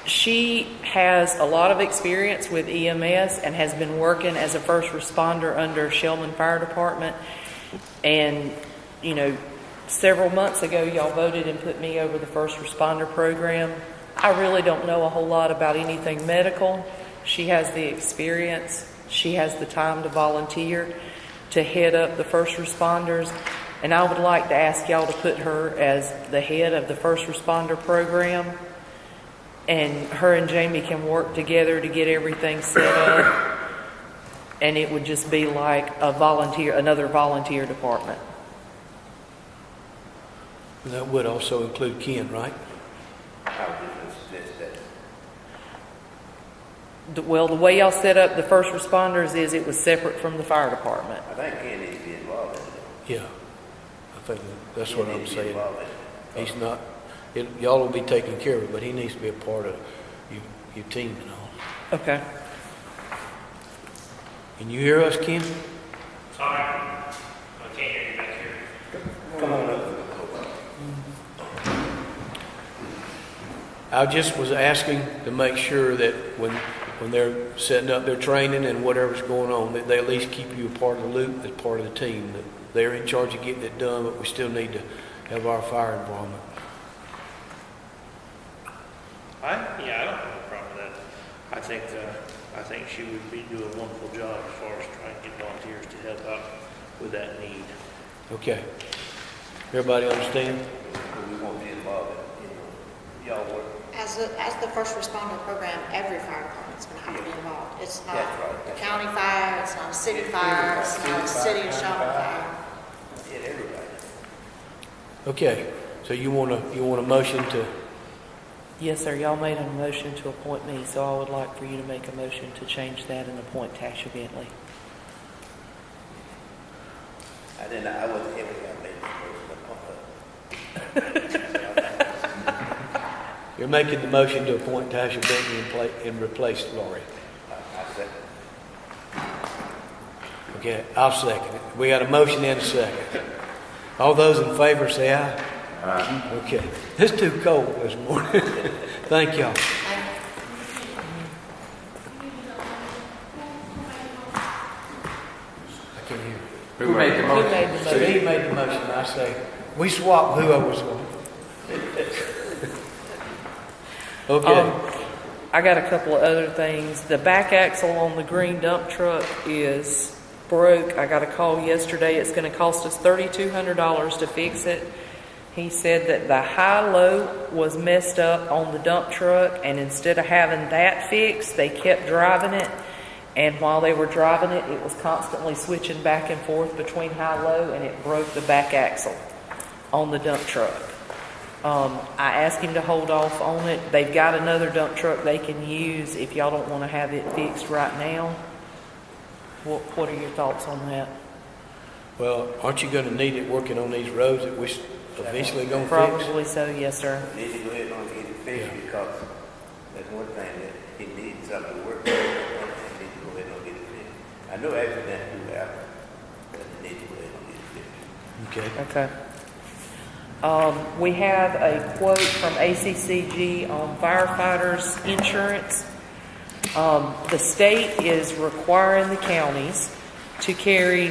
she has a lot of experience with EMS and has been working as a first responder under Shellman Fire Department. And, you know, several months ago, y'all voted and put me over the first responder program. I really don't know a whole lot about anything medical. She has the experience. She has the time to volunteer to head up the first responders. And I would like to ask y'all to put her as the head of the first responder program. And her and Jamie can work together to get everything set up. And it would just be like another volunteer department. And that would also include Ken, right? How would you suggest that? Well, the way y'all set up the first responders is it was separate from the fire department. I think Ken needs to be involved in it. Yeah. I think that's what I'm saying. Involved in it. He's not, y'all will be taking care of it, but he needs to be a part of your team and all. Okay. Can you hear us, Ken? Sorry, I can't hear you back here. Come on up. I just was asking to make sure that when they're setting up their training and whatever's going on, that they at least keep you a part of the loop as part of the team. That they're in charge of getting it done, but we still need to have our fire involvement. I don't have a problem with that. I think she would be doing a wonderful job as far as trying to get volunteers to help out with that need. Okay. Everybody understand? We won't be involved in it. Y'all work. As the first responder program, every fire department's going to have to be involved. It's not That's right. a county fire, it's not a city fire, it's not a city of Charlotte fire. Yeah, everybody. Okay. So you want a motion to? Yes, sir. Y'all made a motion to appoint me, so I would like for you to make a motion to change that and appoint Tasha Bentley. I wasn't here when y'all made the motion. You're making the motion to appoint Tasha Bentley and replace Lori. I said, Okay, I'll second it. We got a motion and a second. All those in favor say aye. Aye. Okay. It's too cold this morning. Thank y'all. I can't hear. Who made the Who motion? made the motion? Steve made the motion. I say, we swapped who I was going. Okay. I got a couple of other things. The back axle on the green dump truck is broke. I got a call yesterday. It's going to cost us $3,200 to fix it. He said that the high-low was messed up on the dump truck, and instead of having that fixed, they kept driving it. And while they were driving it, it was constantly switching back and forth between high-low, and it broke the back axle on the dump truck. I asked him to hold off on it. They've got another dump truck they can use if y'all don't want to have it fixed right now. What are your thoughts on that? Well, aren't you going to need it working on these roads that we're eventually going to fix? Probably so, yes, sir. We need to go ahead and get it fixed because that's one thing that he needs something to work on. He needs to go ahead and get it fixed. I know accidents do happen, but he needs to go ahead and get it fixed. Okay. Okay. We have a quote from ACCG on firefighters insurance. The state is requiring the counties to carry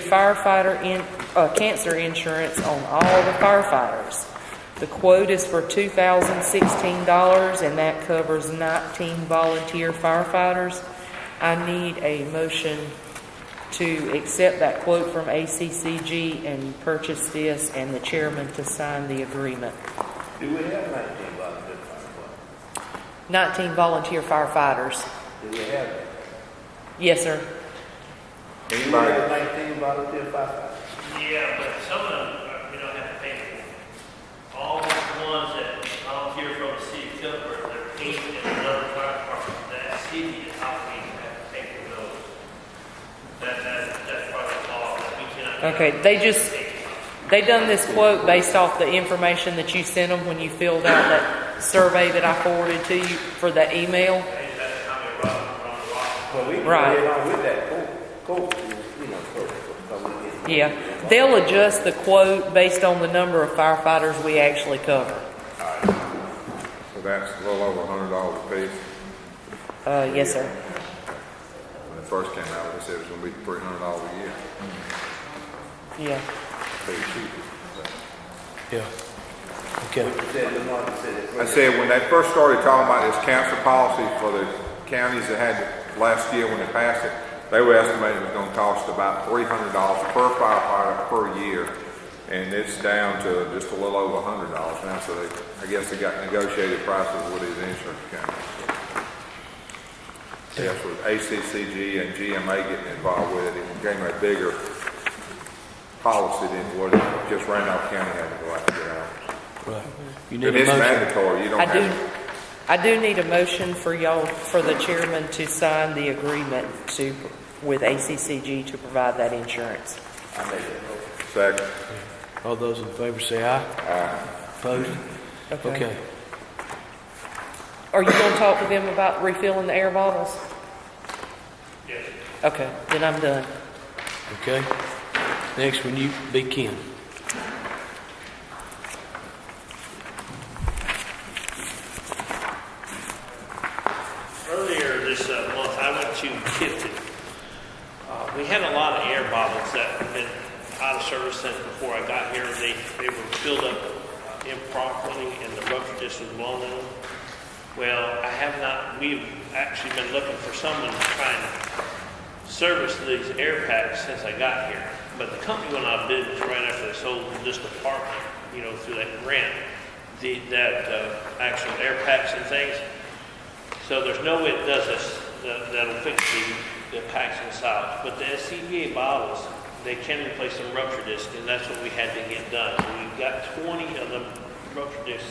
cancer insurance on all the firefighters. The quote is for $2,016, and that covers 19 volunteer firefighters. I need a motion to accept that quote from ACCG and purchase this, and the chairman to sign the agreement. Do we have 19 volunteer firefighters? 19 volunteer firefighters. Do we have that? Yes, sir. Do we have 19 volunteer firefighters? Yeah, but some of them, we don't have to pay for. All the ones that volunteer from the city of Cuthbert, they're paid in another fire department. That city is obligated to have to pay for those. That's part of the law that we cannot. Okay, they done this quote based off the information that you sent them when you filled out that survey that I forwarded to you for that email. Well, we can Right. go along with that quote, Yeah, they'll adjust the quote based on the number of firefighters we actually cover. So that's a little over $100 a piece. Yes, sir. When it first came out, they said it was going to be $300 a year. Yeah. Pretty cheap. Yeah. Okay. I said when they first started talking about this cancer policy for the counties that had it last year when they passed it, they were estimating it was going to cost about $300 per firefighter per year, and it's down to just a little over $100 now. So I guess they got negotiated prices with these insurance companies. So that's with ACCG and GMA getting involved with it. It became a bigger policy than what just Randolph County had to go out and get out. Right. You It need a is motion. mandatory. You don't have to. I do need a motion for the chairman to sign the agreement with ACCG to provide that insurance. I make that motion. Second. All those in favor say aye. Aye. Opposed? Okay. Are you going to talk to them about refilling the air bottles? Yes. Okay, then I'm done. Okay. Next one, you be Ken. Earlier this month, I went to Kipton. We had a lot of air bottles that had been out of service since before I got here. They were filled up improperly, and the rupture disc was blown in them. Well, we've actually been looking for someone to try and service these air packs since I got here. But the company went out of business right after they sold this department, through that grant, that actual air packs and things. So there's no way it does this, that'll fix the packs inside. But the SCBA bottles, they can replace some rupture discs, and that's what we had to get done. So we've got 20 of them rupture discs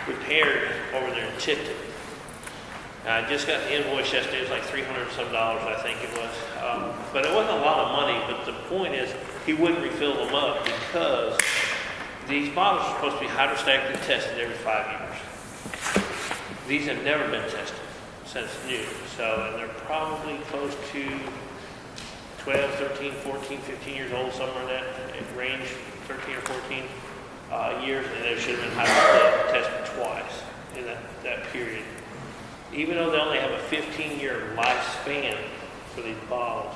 repaired over there in Tipton. I just got the invoice yesterday. It was like $300 some, I think it was. But it wasn't a lot of money. But the point is, he wouldn't refill them up because these bottles are supposed to be hydrostatically tested every 5 years. These have never been tested since new. So, and they're probably close to 12, 13, 14, 15 years old, somewhere in that range, 13 or 14 years, and they should have been hydrogen tested twice in that period. Even though they only have a 15-year lifespan for these bottles,